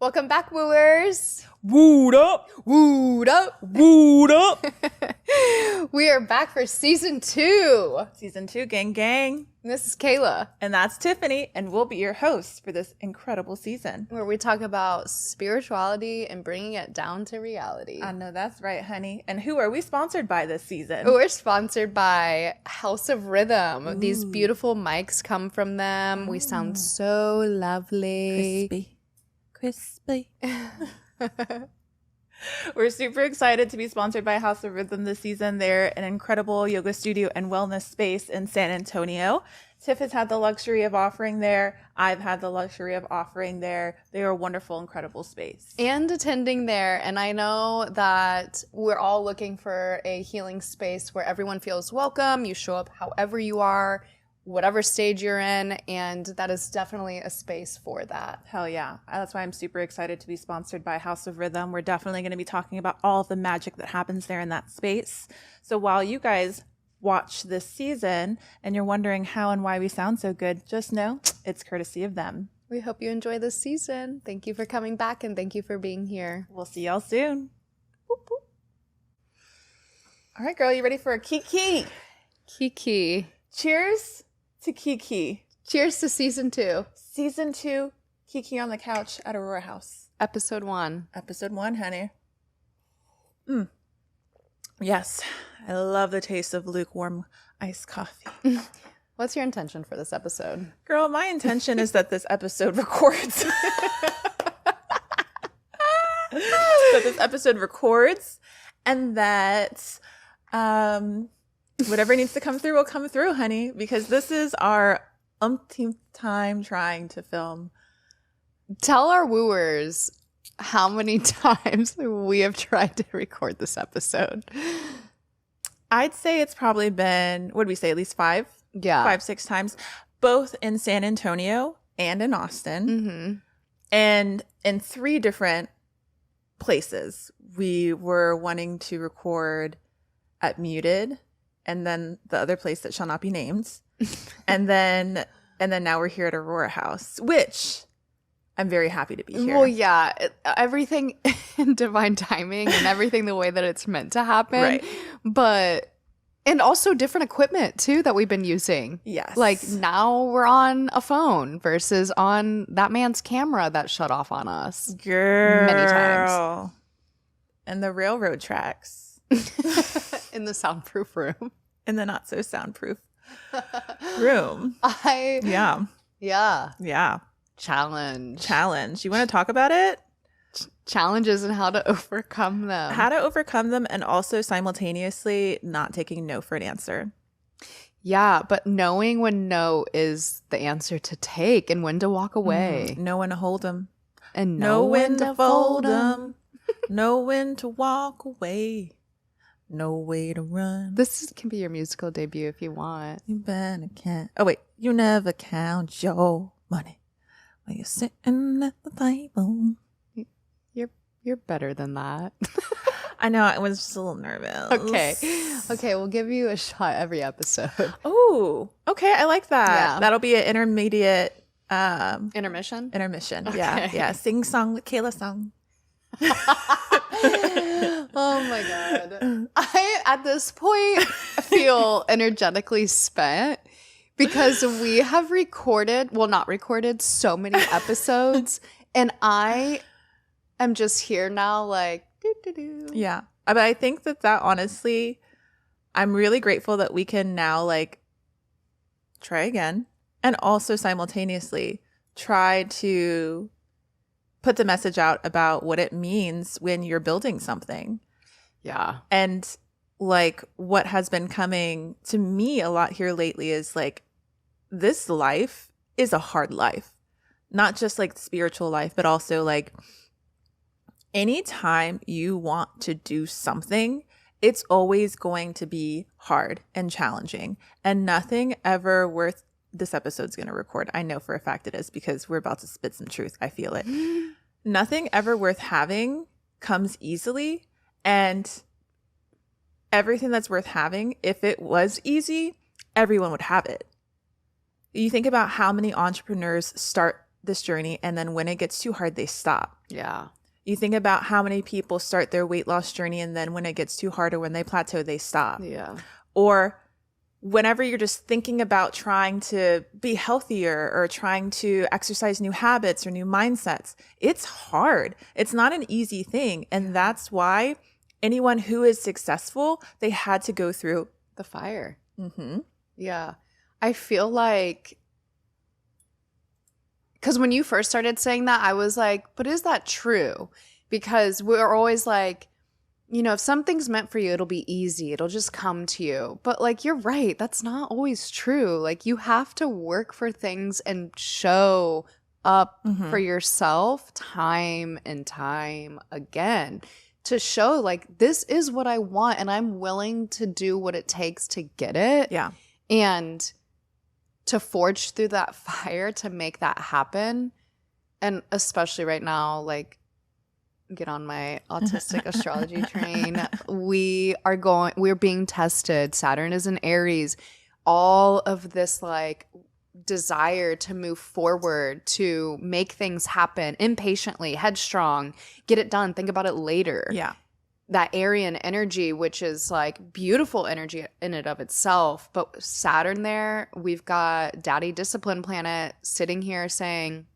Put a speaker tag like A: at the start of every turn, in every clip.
A: Welcome back, wooers.
B: Wooed up,
A: Wooed up.
B: wooed up.
A: We are back for season 2.
B: Season 2, gang, gang.
A: This is Kayla,
B: And that's Tiffany, and we'll be your hosts for this incredible season.
A: where we talk about spirituality and bringing it down to reality.
B: I know that's right, honey. And who are we sponsored by this season?
A: We're sponsored by House of Rhythm. These beautiful mics come from them. We sound so lovely.
B: Crispy. We're super excited to be sponsored by House of Rhythm this season. They're an incredible yoga studio and wellness space in San Antonio. Tiff has had the luxury of offering there. I've had the luxury of offering there. They are a wonderful, incredible space.
A: And attending there. And I know that we're all looking for a healing space where everyone feels welcome. You show up however you are, whatever stage you're in, and that is definitely a space for that.
B: Hell yeah. That's why I'm super excited to be sponsored by House of Rhythm. We're definitely going to be talking about all of the magic that happens there in that space. So while you guys watch this season and you're wondering how and why we sound so good, just know it's courtesy of them.
A: We hope you enjoy this season. Thank you for coming back, and thank you for being here.
B: We'll see y'all soon. Boop, boop. All right, girl, you ready for a Kiki?
A: Kiki.
B: Cheers to Kiki.
A: Cheers to season 2.
B: Season 2, Kiki on the couch at Aurora House.
A: Episode 1.
B: Episode 1, honey. Yes, I love the taste of lukewarm iced coffee.
A: What's your intention for this episode?
B: Girl, my intention is that this episode records. And that whatever needs to come through will come through, honey, because this is our umpteenth time trying to film.
A: Tell our wooers how many times we have tried to record this episode.
B: I'd say it's probably been, what did we say, at least 5?
A: Yeah.
B: 5-6 times, both in San Antonio and in Austin.
A: Mm-hmm.
B: And in 3 different places. We were wanting to record at Muted, and then the other place that shall not be named. and then now we're here at Aurora House, which I'm very happy to be here.
A: Well, yeah, everything in divine timing and everything the way that it's meant to happen.
B: Right.
A: But, and also different equipment too that we've been using.
B: Yes.
A: Like now we're on a phone versus on that man's camera that shut off on us.
B: Girl.
A: Many times.
B: And the railroad tracks.
A: In the soundproof room.
B: In the not so soundproof room.
A: Yeah.
B: Yeah.
A: Challenge.
B: You want to talk about it?
A: Challenges and how to overcome them.
B: How to overcome them, and also simultaneously not taking no for an answer.
A: Yeah, but knowing when no is the answer to take and when to walk away.
B: Know when to hold them.
A: And
B: Know when to fold them. Know when to walk away. No way to run.
A: This can be your musical debut if you want.
B: You better count. Oh, wait. You never count your money when you're sitting at the table.
A: You're better than that.
B: I know. I was just a little nervous.
A: Okay, we'll give you a shot every episode.
B: Oh, okay. I like that.
A: Yeah.
B: That'll be an intermediate
A: Intermission?
B: intermission. Yeah. Sing song with Kayla song.
A: Oh my God. I, at this point, feel energetically spent because we have not recorded so many episodes, and I am just here now like, doo-doo-doo.
B: Yeah. But I think that honestly, I'm really grateful that we can now like try again and also simultaneously try to put the message out about what it means when you're building something.
A: Yeah.
B: And like what has been coming to me a lot here lately is like, this life is a hard life, not just like spiritual life, but also like anytime you want to do something, it's always going to be hard and challenging, and nothing ever worth this episode's going to record. I know for a fact it is, because we're about to spit some truth. I feel it. Nothing ever worth having comes easily, and everything that's worth having, if it was easy, everyone would have it. You think about how many entrepreneurs start this journey, and then when it gets too hard, they stop.
A: Yeah.
B: You think about how many people start their weight loss journey and then when it gets too hard or when they plateau, they stop.
A: Yeah.
B: Or whenever you're just thinking about trying to be healthier or trying to exercise new habits or new mindsets, it's hard. It's not an easy thing. And that's why anyone who is successful, they had to go through
A: the fire.
B: Mm-hmm.
A: Yeah. I feel like, because when you first started saying that, I was like, but is that true? Because we're always like, you know, if something's meant for you, it'll be easy. It'll just come to you. But like, you're right. That's not always true. Like, you have to work for things and show up for yourself time and time again to show like, this is what I want and I'm willing to do what it takes to get it.
B: Yeah.
A: And to forge through that fire to make that happen. And especially right now, like, get on my autistic astrology train. We're being tested. Saturn is in Aries. All of this like desire to move forward, to make things happen impatiently, headstrong, get it done, think about it later.
B: Yeah.
A: That Aryan energy, which is like beautiful energy in and of itself. But Saturn there, we've got Daddy Discipline Planet sitting here saying,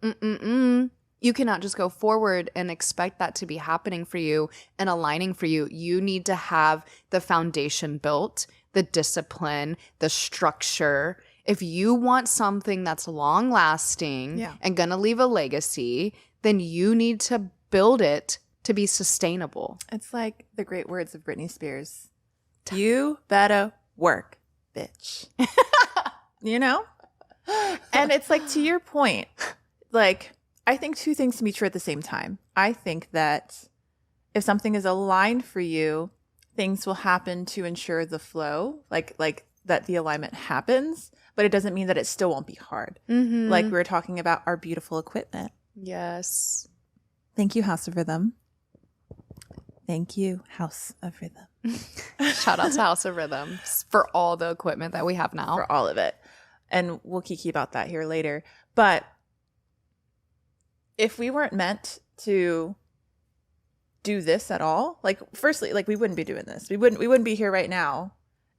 A: you cannot just go forward and expect that to be happening for you and aligning for you. You need to have the foundation built, the discipline, the structure. If you want something that's long lasting and going to leave a legacy, then you need to build it to be sustainable.
B: It's like the great words of Britney Spears. You better work, bitch. You know? And it's like, to your point, like, I think two things can be true at the same time. I think that if something is aligned for you, things will happen to ensure the flow, like that the alignment happens, but it doesn't mean that it still won't be hard. Like we were talking about our beautiful equipment.
A: Yes.
B: Thank you, House of Rhythm. Thank you, House of Rhythm.
A: Shout out to House of Rhythm for all the equipment that we have now.
B: For all of it. And we'll kiki about that here later. But if we weren't meant to do this at all, like, firstly, like, we wouldn't be doing this. We wouldn't be here right now.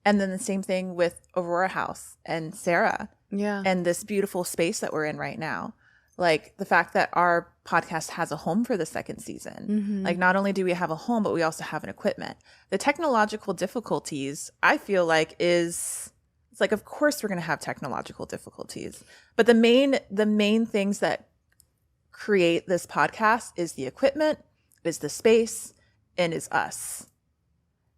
B: And then the same thing with Aurora House and Sarah.
A: Yeah.
B: And this beautiful space that we're in right now. Like, the fact that our podcast has a home for the second season. Like, not only do we have a home, but we also have an equipment. The technological difficulties, I feel like, it's like, of course we're going to have technological difficulties. But the main things that create this podcast is the equipment, is the space, and is us.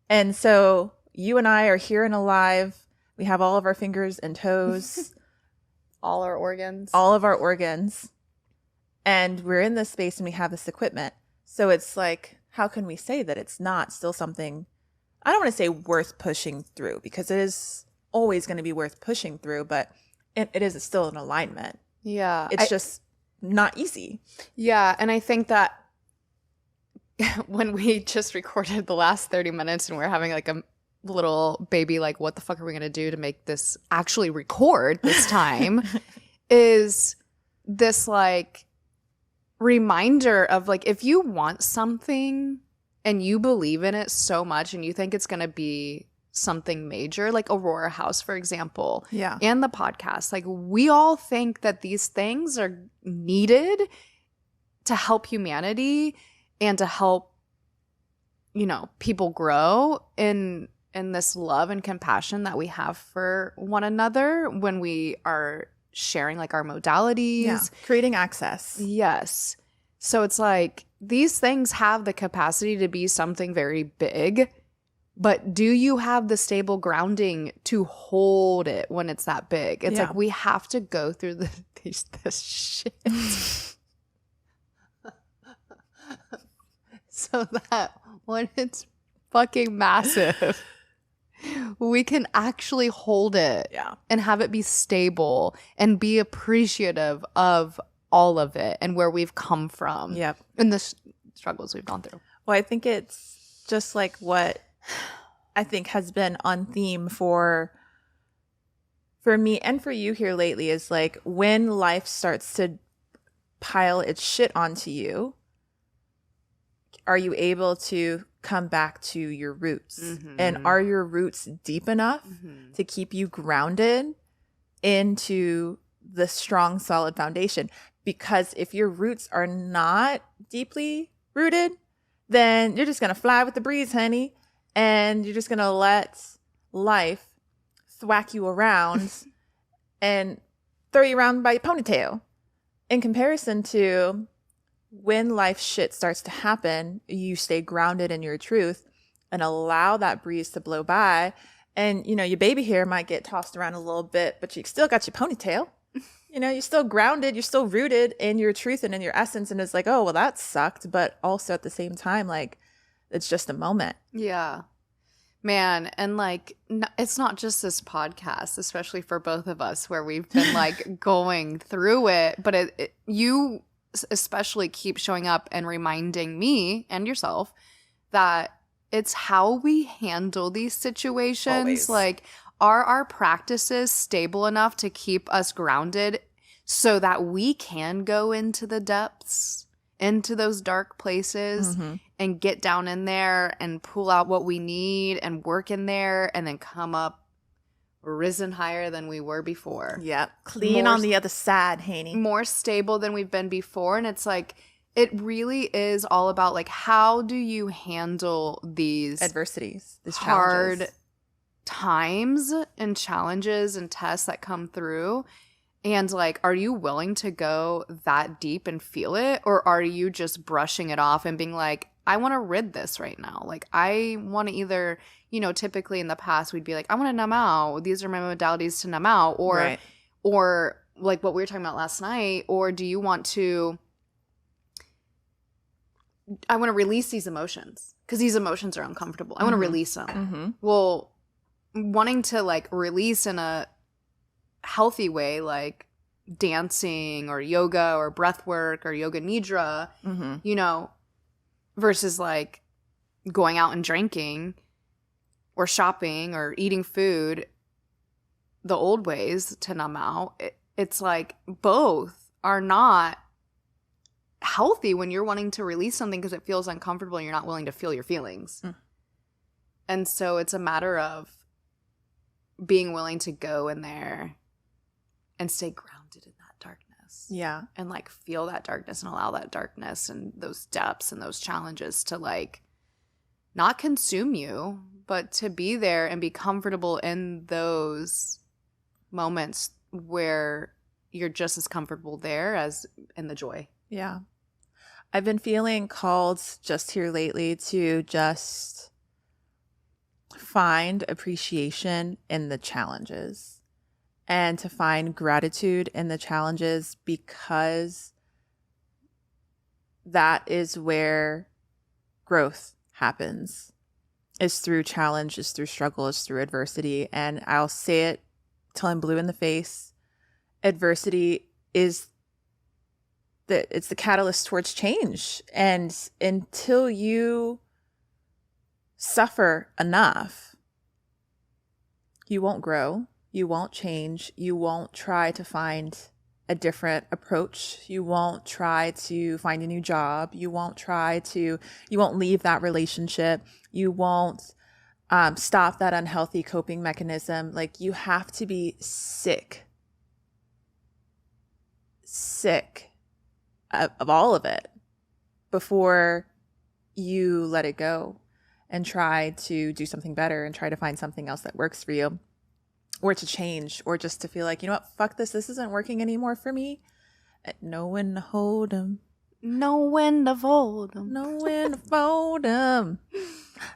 B: And so you and I are here and alive. We have all of our fingers and toes.
A: All our organs.
B: All of our organs. And we're in this space and we have this equipment. So it's like, how can we say that it's not still something, I don't want to say worth pushing through, because it is always going to be worth pushing through, but it is still an alignment.
A: Yeah.
B: It's just not easy.
A: Yeah. And I think that when we just recorded the last 30 minutes and we're having like a little baby, like, what the fuck are we going to do to make this actually record this time? Is this like reminder of like, if you want something and you believe in it so much and you think it's going to be something major, like Aurora House, for example, and the podcast, like, we all think that these things are needed to help humanity and to help, you know, people grow in this love and compassion that we have for one another when we are sharing like our modalities,
B: creating access.
A: Yes. So it's like, these things have the capacity to be something very big, but do you have the stable grounding to hold it when it's that big? It's like, we have to go through this shit so that when it's fucking massive, we can actually hold it and have it be stable and be appreciative of all of it and where we've come from and the struggles we've gone through.
B: Well, I think it's just like what I think has been on theme for me and for you here lately is like, when life starts to pile its shit onto you, are you able to come back to your roots? And are your roots deep enough to keep you grounded into the strong, solid foundation? Because if your roots are not deeply rooted, then you're just going to fly with the breeze, honey. And you're just going to let life thwack you around and throw you around by your ponytail. In comparison to when life shit starts to happen, you stay grounded in your truth and allow that breeze to blow by. And, you know, your baby hair might get tossed around a little bit, but you still got your ponytail. You know, you're still grounded, you're still rooted in your truth and in your essence. And it's like, oh, well, that sucked. But also at the same time, like, it's just a moment.
A: Yeah. Man, and like, it's not just this podcast, especially for both of us, where we've been like going through it. But you especially keep showing up and reminding me and yourself that it's how we handle these situations.
B: Always.
A: Like, are our practices stable enough to keep us grounded so that we can go into the depths, into those dark places, and get down in there and pull out what we need and work in there and then come up risen higher than we were before?
B: Yep. Clean on the other side, Haney.
A: More stable than we've been before. And it's like, it really is all about like, how do you handle these
B: adversities, these
A: hard
B: challenges,
A: times and challenges and tests that come through? And like, are you willing to go that deep and feel it? Or are you just brushing it off and being like, I want to rid this right now? Like, I want to either, you know, typically in the past we'd be like, I want to numb out. These are my modalities to numb out. Or, or like what we were talking about last night. Or do you want to, I want to release these emotions because these emotions are uncomfortable. I want to release them. Well, wanting to like release in a healthy way, like dancing or yoga or breath work or yoga nidra, you know, versus like going out and drinking or shopping or eating food the old ways to numb out. It's like both are not healthy when you're wanting to release something because it feels uncomfortable and you're not willing to feel your feelings. And so it's a matter of being willing to go in there and stay grounded in that darkness.
B: Yeah.
A: And like feel that darkness and allow that darkness and those depths and those challenges to like not consume you, but to be there and be comfortable in those moments where you're just as comfortable there as in the joy.
B: Yeah. I've been feeling called just here lately to just find appreciation in the challenges and to find gratitude in the challenges, because that is where growth happens. It's through challenge, it's through struggle, it's through adversity. And I'll say it till I'm blue in the face. Adversity is it's the catalyst towards change. And until you suffer enough, you won't grow, you won't change, you won't try to find a different approach, you won't try to find a new job, you won't leave that relationship, you won't stop that unhealthy coping mechanism. Like, you have to be sick of all of it before you let it go and try to do something better and try to find something else that works for you, or to change, or just to feel like, you know what, fuck this isn't working anymore for me. Know when to hold 'em.
A: Know when to fold 'em.
B: Know when to fold 'em.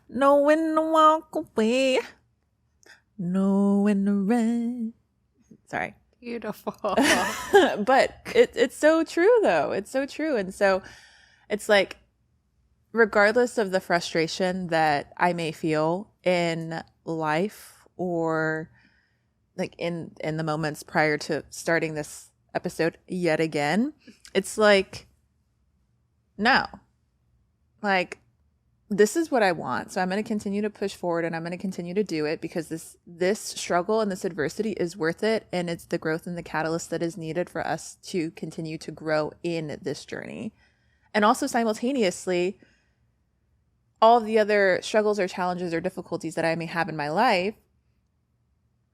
B: Know when to walk away. Know when to run. Sorry.
A: Beautiful.
B: But it's so true, though. It's so true. And so it's like, regardless of the frustration that I may feel in life, or like in the moments prior to starting this episode yet again, it's like, no, like, this is what I want. So I'm going to continue to push forward, and I'm going to continue to do it, because this struggle and this adversity is worth it. And it's the growth and the catalyst that is needed for us to continue to grow in this journey. And also simultaneously, all the other struggles or challenges or difficulties that I may have in my life,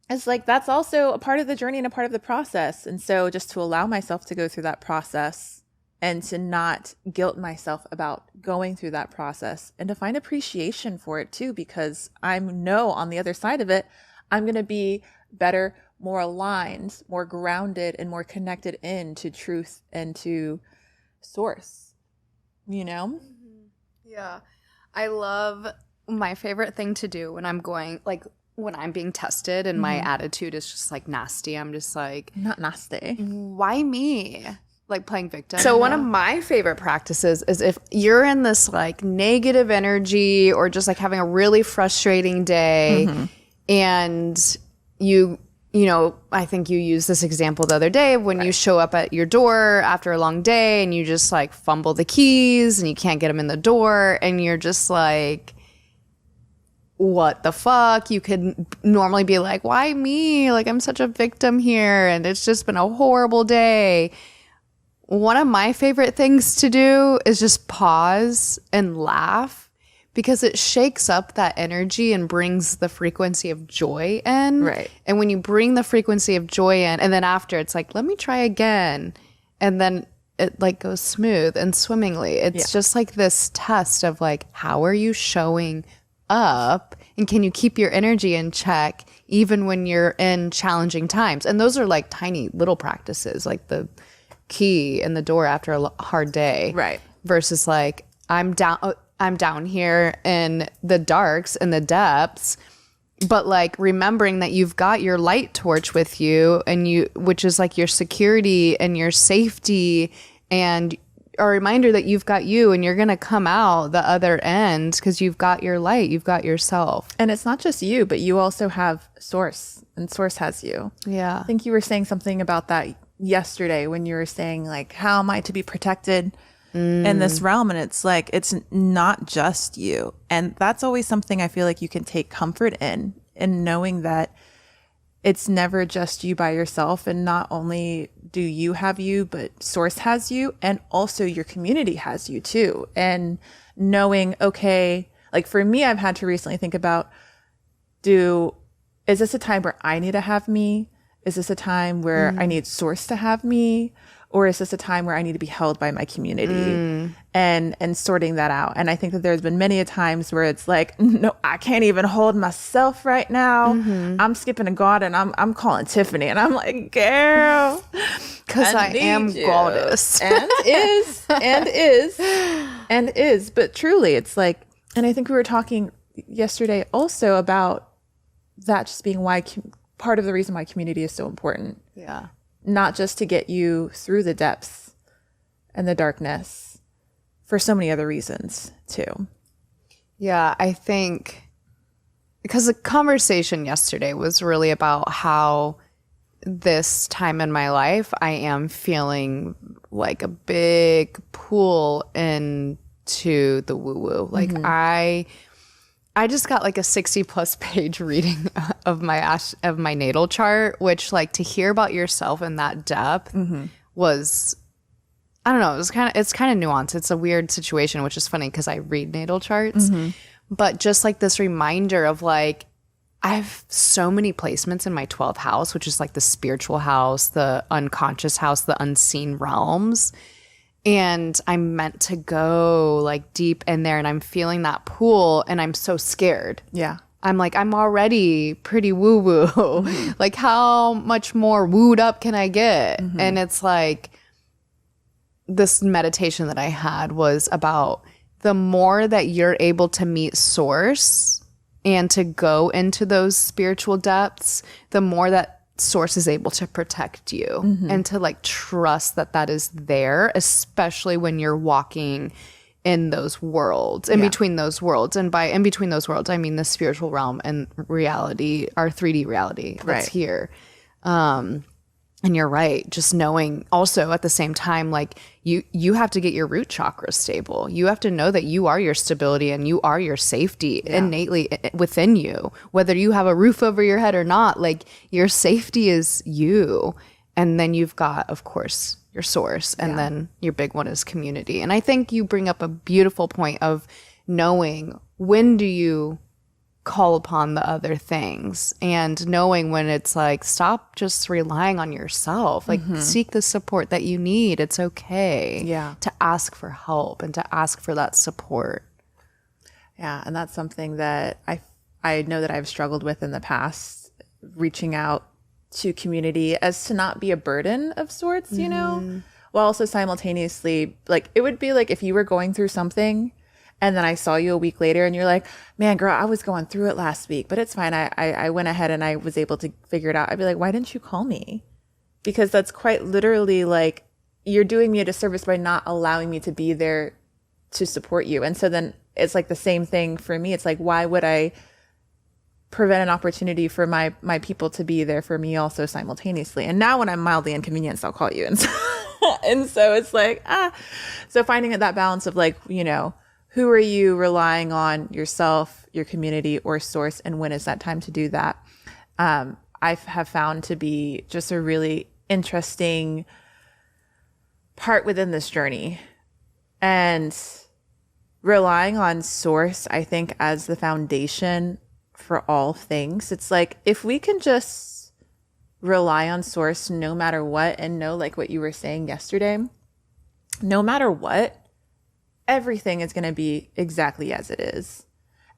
B: it's like that's also a part of the journey and a part of the process. And so just to allow myself to go through that process and to not guilt myself about going through that process and to find appreciation for it too, because I know on the other side of it, I'm going to be better, more aligned, more grounded, and more connected into truth and to source, you know?
A: Yeah. I love my favorite thing to do when I'm going, like, when I'm being tested and my attitude is just like nasty. I'm just like,
B: not nasty.
A: Why me? Like playing victim. So one of my favorite practices is if you're in this like negative energy or just like having a really frustrating day and you know, I think you used this example the other day when you show up at your door after a long day and you just like fumble the keys and you can't get them in the door and you're just like, what the fuck? You could normally be like, why me? Like, I'm such a victim here and it's just been a horrible day. One of my favorite things to do is just pause and laugh because it shakes up that energy and brings the frequency of joy in.
B: Right.
A: And when you bring the frequency of joy in, and then after it's like, let me try again. And then it like goes smooth and swimmingly. It's just like this test of like, how are you showing up and can you keep your energy in check even when you're in challenging times? And those are like tiny little practices, like the key in the door after a hard day,
B: right?
A: Versus like I'm down here in the darks and the depths, but like remembering that you've got your light torch with you and which is like your security and your safety and a reminder that you've got you and you're going to come out the other end because you've got your light, you've got yourself.
B: And it's not just you, but you also have source and source has you.
A: Yeah.
B: I think you were saying something about that yesterday when you were saying like, how am I to be protected in this realm? And it's like, it's not just you. And that's always something I feel like you can take comfort in knowing that it's never just you by yourself. And not only do you have you, but source has you and also your community has you too. And knowing, okay, like for me, I've had to recently think about, is this a time where I need to have me? Is this a time where I need source to have me? Or is this a time where I need to be held by my community and sorting that out? And I think that there's been many a times where it's like, no, I can't even hold myself right now. I'm skipping a god and I'm calling Tiffany and I'm like, girl,
A: because I am goddess.
B: And is. But truly, it's like, and I think we were talking yesterday also about that just being why part of the reason why community is so important.
A: Yeah.
B: Not just to get you through the depths and the darkness, for so many other reasons too.
A: Yeah, I think because the conversation yesterday was really about how this time in my life I am feeling like a big pull into the woo-woo. Like I just got like a 60+ page reading of my natal chart, which like to hear about yourself in that depth was, I don't know, it's kind of nuanced. It's a weird situation, which is funny because I read natal charts, but just like this reminder of like, I have so many placements in my 12th house, which is like the spiritual house, the unconscious house, the unseen realms. And I'm meant to go like deep in there and I'm feeling that pull and I'm so scared.
B: Yeah.
A: I'm like, I'm already pretty woo-woo. Like how much more wooed up can I get? And it's like this meditation that I had was about the more that you're able to meet source and to go into those spiritual depths, the more that source is able to protect you and to like trust that that is there, especially when you're walking in those worlds, in between those worlds. And by in between those worlds, I mean the spiritual realm and reality, our 3D reality that's here. And you're right. Just knowing also at the same time, like you have to get your root chakra stable. You have to know that you are your stability and you are your safety innately within you, whether you have a roof over your head or not, like your safety is you. And then you've got, of course, your source. And then your big one is community. And I think you bring up a beautiful point of knowing when do you call upon the other things, and knowing when it's like, stop just relying on yourself, like seek the support that you need. It's okay to ask for help and to ask for that support.
B: Yeah. And that's something that I know that I've struggled with in the past, reaching out to community as to not be a burden of sorts, you know, while also simultaneously, like, it would be like if you were going through something and then I saw you a week later and you're like, man, girl, I was going through it last week, but it's fine. I went ahead and I was able to figure it out. I'd be like, why didn't you call me? Because that's quite literally like, you're doing me a disservice by not allowing me to be there to support you. And so then it's like the same thing for me. It's like, why would I prevent an opportunity for my people to be there for me also simultaneously? And now when I'm mildly inconvenienced, I'll call you. And so, and so it's like, so finding that balance of like, you know, who are you relying on, yourself, your community, or source, and when is that time to do that? I have found to be just a really interesting part within this journey. And relying on source, I think, as the foundation for all things. It's like, if we can just rely on source no matter what, and know, like what you were saying yesterday, no matter what, everything is going to be exactly as it is.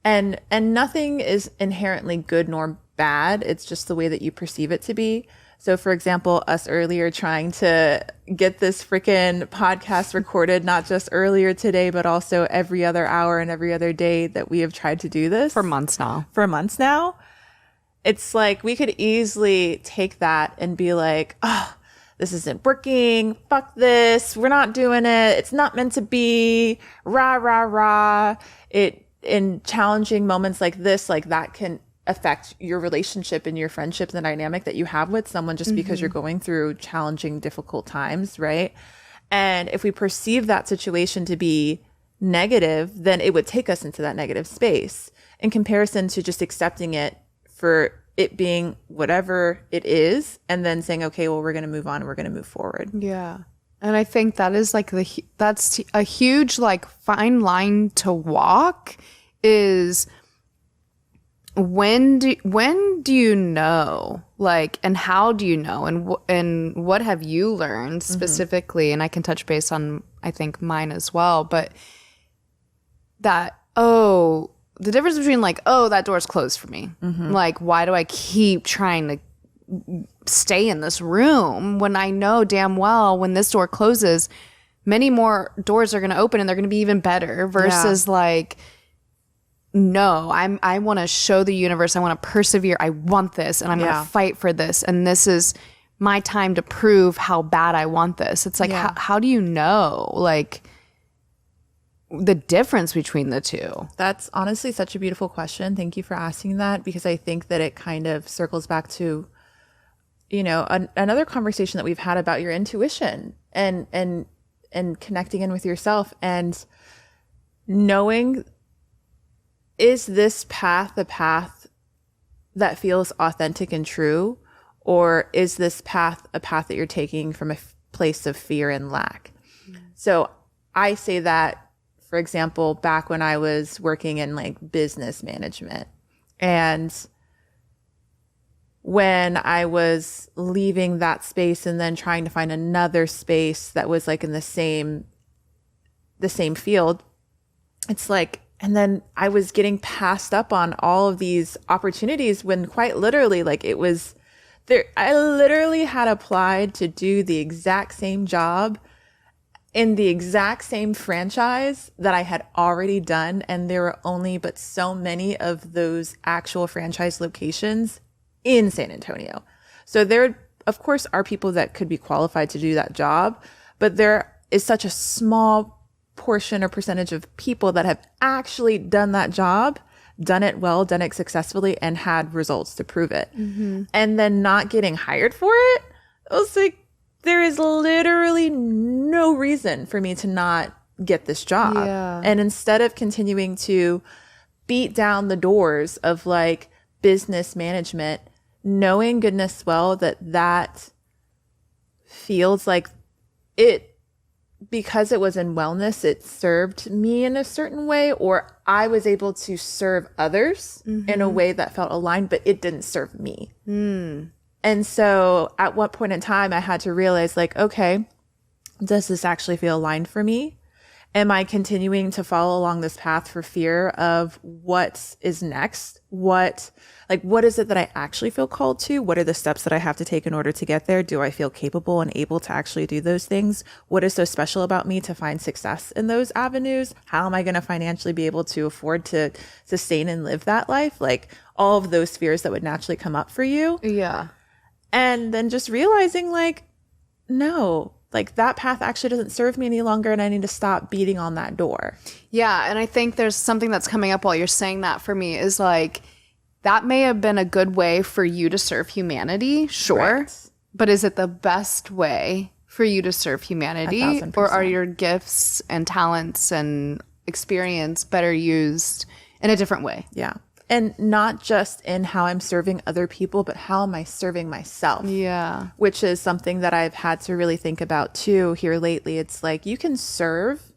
B: And nothing is inherently good nor bad. It's just the way that you perceive it to be. So for example, us earlier trying to get this freaking podcast recorded, not just earlier today, but also every other hour and every other day that we have tried to do this.
A: For months now.
B: It's like, we could easily take that and be like, oh, this isn't working. Fuck this. We're not doing it. It's not meant to be. Rah, rah, rah. In challenging moments like this, like that can affect your relationship and your friendship and the dynamic that you have with someone just because you're going through challenging, difficult times, right? And if we perceive that situation to be negative, then it would take us into that negative space in comparison to just accepting it for it being whatever it is, and then saying, okay, well, we're going to move on. We're going to move forward.
A: Yeah. And I think that is like that's a huge like fine line to walk, is when do you know, like, and how do you know, and what have you learned specifically? And I can touch base on, I think, mine as well, but that, the difference between like, that door's closed for me. Like, why do I keep trying to stay in this room when I know damn well when this door closes, many more doors are going to open and they're going to be even better, versus like, no, I want to show the universe, I want to persevere, I want this, and I'm going to fight for this, and this is my time to prove how bad I want this. It's like, how do you know, like, the difference between the two?
B: That's honestly such a beautiful question. Thank you for asking that, because I think that it kind of circles back to, you know, another conversation that we've had about your intuition and connecting in with yourself and knowing, is this path a path that feels authentic and true, or is this path a path that you're taking from a place of fear and lack? So I say that, for example, back when I was working in like business management, and when I was leaving that space and then trying to find another space that was like in the same field, it's like, and then I was getting passed up on all of these opportunities when quite literally, like, it was there, I literally had applied to do the exact same job in the exact same franchise that I had already done. And there were only but so many of those actual franchise locations in San Antonio. So there, of course, are people that could be qualified to do that job, but there is such a small portion or percentage of people that have actually done that job, done it well, done it successfully, and had results to prove it. And then not getting hired for it. I was like, there is literally no reason for me to not get this job. And instead of continuing to beat down the doors of like business management, knowing goodness well that feels like it because it was in wellness, it served me in a certain way, or I was able to serve others in a way that felt aligned, but it didn't serve me. And so at what point in time I had to realize, like, okay, does this actually feel aligned for me? Am I continuing to follow along this path for fear of what is next? What is it that I actually feel called to? What are the steps that I have to take in order to get there? Do I feel capable and able to actually do those things? What is so special about me to find success in those avenues? How am I going to financially be able to afford to sustain and live that life? Like all of those fears that would naturally come up for you.
A: Yeah.
B: And then just realizing, like, no, like that path actually doesn't serve me any longer, and I need to stop beating on that door.
A: Yeah. And I think there's something that's coming up while you're saying that for me is like, that may have been a good way for you to serve humanity, sure.
B: Right.
A: But is it the best way for you to serve humanity?
B: 1,000%.
A: Or are your gifts and talents and experience better used in a different way?
B: Yeah. And not just in how I'm serving other people, but how am I serving myself?
A: Yeah.
B: Which is something that I've had to really think about too here lately. It's like you can serve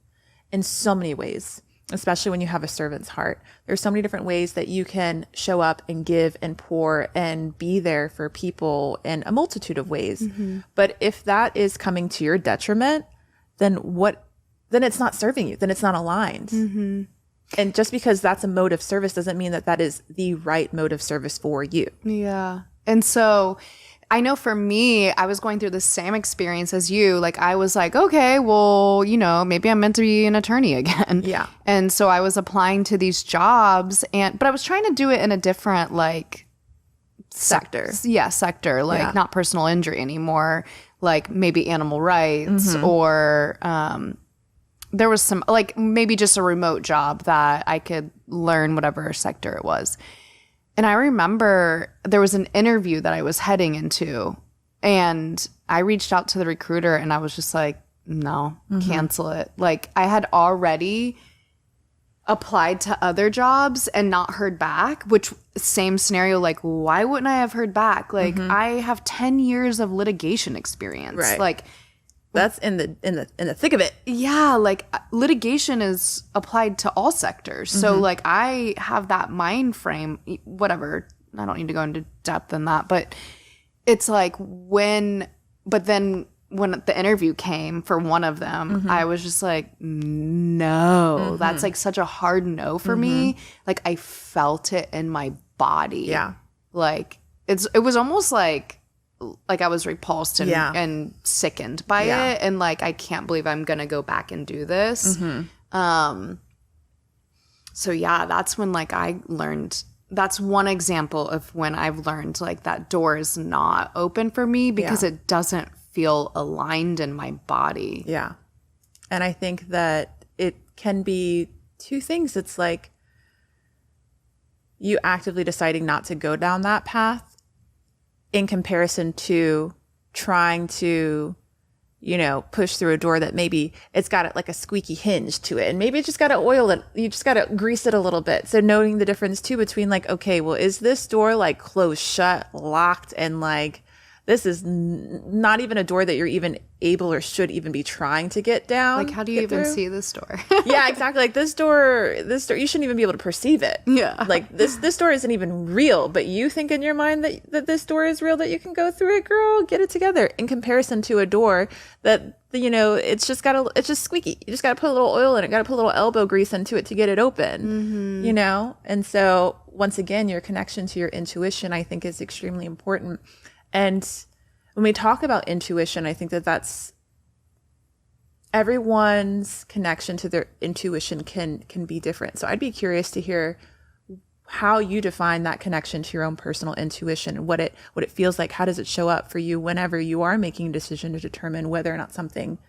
B: in so many ways, especially when you have a servant's heart. There's so many different ways that you can show up and give and pour and be there for people in a multitude of ways. But if that is coming to your detriment, then it's not serving you. Then it's not aligned. And just because that's a mode of service doesn't mean that that is the right mode of service for you.
A: Yeah. And so I know for me, I was going through the same experience as you. Like I was like, okay, well, maybe I'm meant to be an attorney again.
B: Yeah.
A: And so I was applying to these jobs but I was trying to do it in a different
B: Sector.
A: Sector, not personal injury anymore, like maybe animal rights or there was some maybe just a remote job that I could learn whatever sector it was. And I remember there was an interview that I was heading into and I reached out to the recruiter and I was just like, no, cancel it. Like I had already applied to other jobs and not heard back, which same scenario, like why wouldn't I have heard back? Like I have 10 years of litigation experience.
B: Right.
A: Like
B: that's in the thick of it.
A: Yeah, like litigation is applied to all sectors. So like I have that mind frame, whatever. I don't need to go into depth in that, but it's like when the interview came for one of them, I was just like, no, that's like such a hard no for me. Like I felt it in my body.
B: Yeah.
A: Like it was almost like I was repulsed and sickened by it. And like, I can't believe I'm going to go back and do this. So yeah, that's when like I learned, that's one example of when I've learned like that door is not open for me because it doesn't feel aligned in my body.
B: Yeah. And I think that it can be two things. It's like you actively deciding not to go down that path in comparison to trying to, push through a door that maybe it's got like a squeaky hinge to it. And maybe it just got to oil it. You just got to grease it a little bit. So knowing the difference too between like, okay, well, is this door like closed shut, locked, and like, this is not even a door that you're even able or should even be trying to get down.
A: Like, how do you even see this door?
B: Yeah, exactly. Like this door, you shouldn't even be able to perceive it.
A: Yeah.
B: Like this door isn't even real, but you think in your mind that this door is real, that you can go through it, girl, get it together. In comparison to a door that, it's just squeaky. You just got to put a little oil in it, got to put a little elbow grease into it to get it open, And so once again, your connection to your intuition, I think, is extremely important. And when we talk about intuition, I think that that's everyone's connection to their intuition can be different. So I'd be curious to hear how you define that connection to your own personal intuition, what it feels like. How does it show up for you whenever you are making a decision to determine whether or not something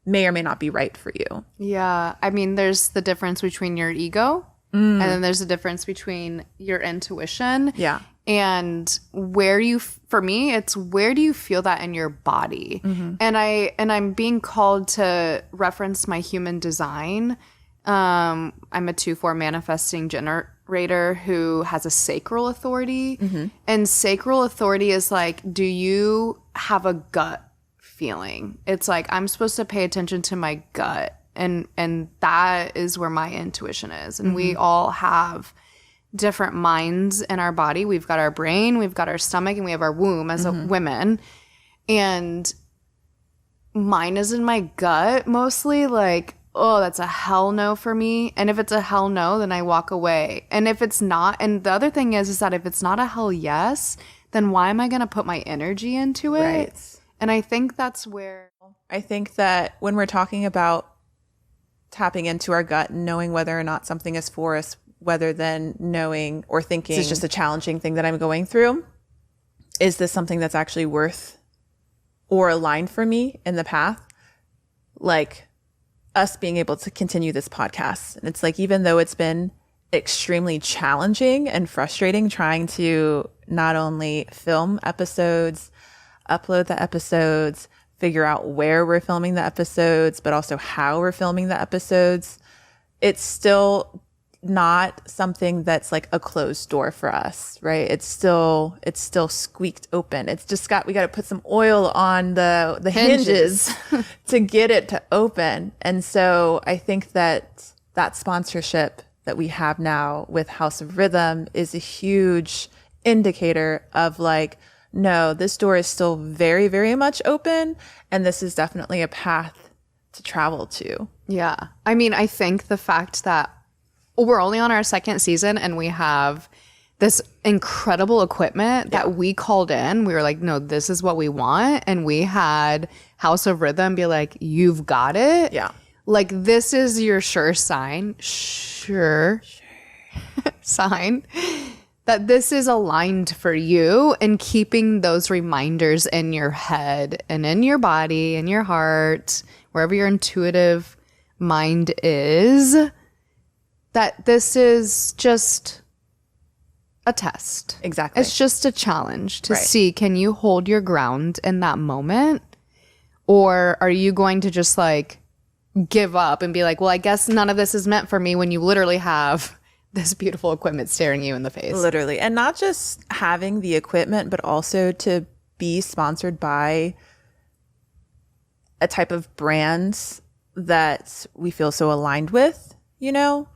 B: may or may not be right for you?
A: Yeah. I mean, there's the difference between your ego and then there's a difference between your intuition.
B: Yeah.
A: And for me, it's where do you feel that in your body? And I'm being called to reference my human design. I'm a 2/4 manifesting generator who has a sacral authority. And sacral authority is like, do you have a gut feeling. It's like I'm supposed to pay attention to my gut, and that is where my intuition is. And we all have different minds in our body. We've got our brain, we've got our stomach, and we have our womb as a women. And mine is in my gut mostly, like, oh, that's a hell no for me. And if it's a hell no, then I walk away. And if it's not, and the other thing is that if it's not a hell yes, then why am I going to put my energy into it?
B: Right.
A: And I think that's where.
B: I think that when we're talking about tapping into our gut and knowing whether or not something is for us, whether than knowing or thinking this is just a challenging thing that I'm going through, is this something that's actually worth or aligned for me in the path? Like us being able to continue this podcast. And it's like, even though it's been extremely challenging and frustrating trying to not only film episodes, upload the episodes, figure out where we're filming the episodes, but also how we're filming the episodes, it's still not something that's like a closed door for us, right? It's still squeaked open. It's just we got to put some oil on the hinges to get it to open. And so I think that sponsorship that we have now with House of Rhythm is a huge indicator of like, no, this door is still very, very much open. And this is definitely a path to travel to.
A: Yeah. I mean, I think the fact that we're only on our second season and we have this incredible equipment that we called in. We were like, no, this is what we want. And we had House of Rhythm be like, you've got it.
B: Yeah.
A: Like, this is your sure sign sign that this is aligned for you, and keeping those reminders in your head and in your body, in your heart, wherever your intuitive mind is, that this is just a test.
B: Exactly.
A: It's just a challenge to see, can you hold your ground in that moment? Or are you going to just like give up and be like, well, I guess none of this is meant for me, when you literally have this beautiful equipment staring you in the face?
B: Literally. And not just having the equipment, but also to be sponsored by a type of brands that we feel so aligned with, you know?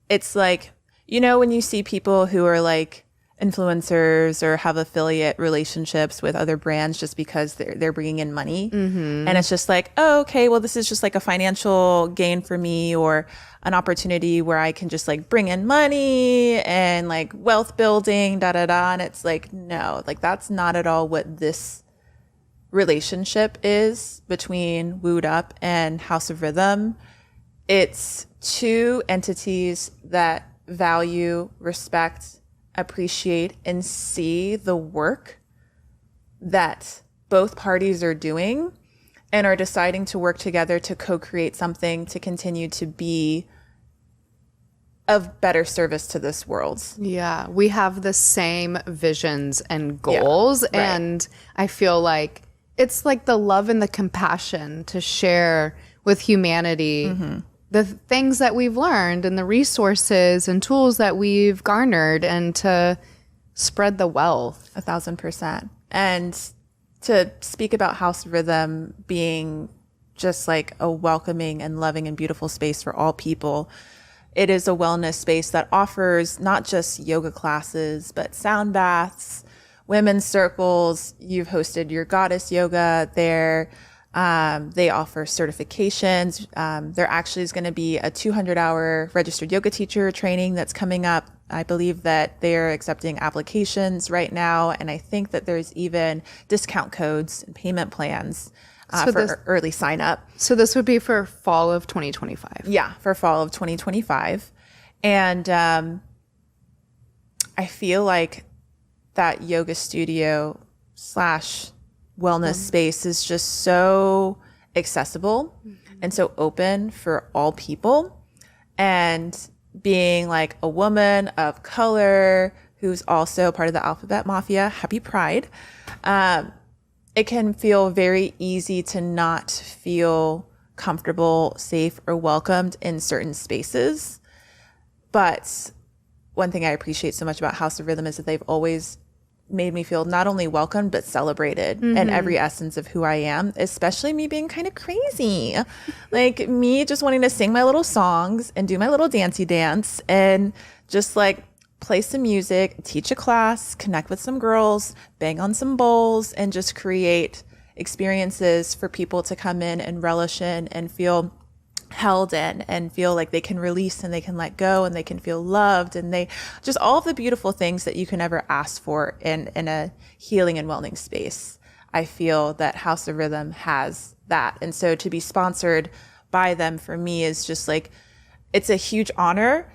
B: It's like, you know, when you see people who are like influencers or have affiliate relationships with other brands just because they're bringing in money. And it's just like, oh, okay, well, this is just like a financial gain for me, or an opportunity where I can just like bring in money and like wealth building, da, da, da. And it's like, no, like that's not at all what this relationship is between Wooed Up and House of Rhythm. It's two entities that value, respect, appreciate, and see the work that both parties are doing, and are deciding to work together to co-create something to continue to be of better service to this world.
A: Yeah, we have the same visions and goals.
B: Yeah, right.
A: And I feel like it's like the love and the compassion to share with humanity the things that we've learned and the resources and tools that we've garnered, and to spread the wealth.
B: 1,000%. And to speak about House Rhythm being just like a welcoming and loving and beautiful space for all people, it is a wellness space that offers not just yoga classes, but sound baths, women's circles. You've hosted your goddess yoga there. They offer certifications. There actually is going to be a 200-hour registered yoga teacher training that's coming up. I believe that they're accepting applications right now. And I think that there's even discount codes and payment plans for early sign up.
A: So this would be for fall of 2025.
B: Yeah, for fall of 2025. And I feel like that yoga studio / wellness space is just so accessible and so open for all people. And being like a woman of color who's also part of the Alphabet Mafia, happy Pride, it can feel very easy to not feel comfortable, safe, or welcomed in certain spaces. But one thing I appreciate so much about House of Rhythm is that they've always made me feel not only welcomed but celebrated in every essence of who I am, especially me being kind of crazy. Like me just wanting to sing my little songs and do my little dancey dance and just like play some music, teach a class, connect with some girls, bang on some bowls, and just create experiences for people to come in and relish in and feel held in and feel like they can release and they can let go and they can feel loved, and they just all of the beautiful things that you can ever ask for in a healing and wellness space. I feel that House of Rhythm has that. And so to be sponsored by them for me is just like, it's a huge honor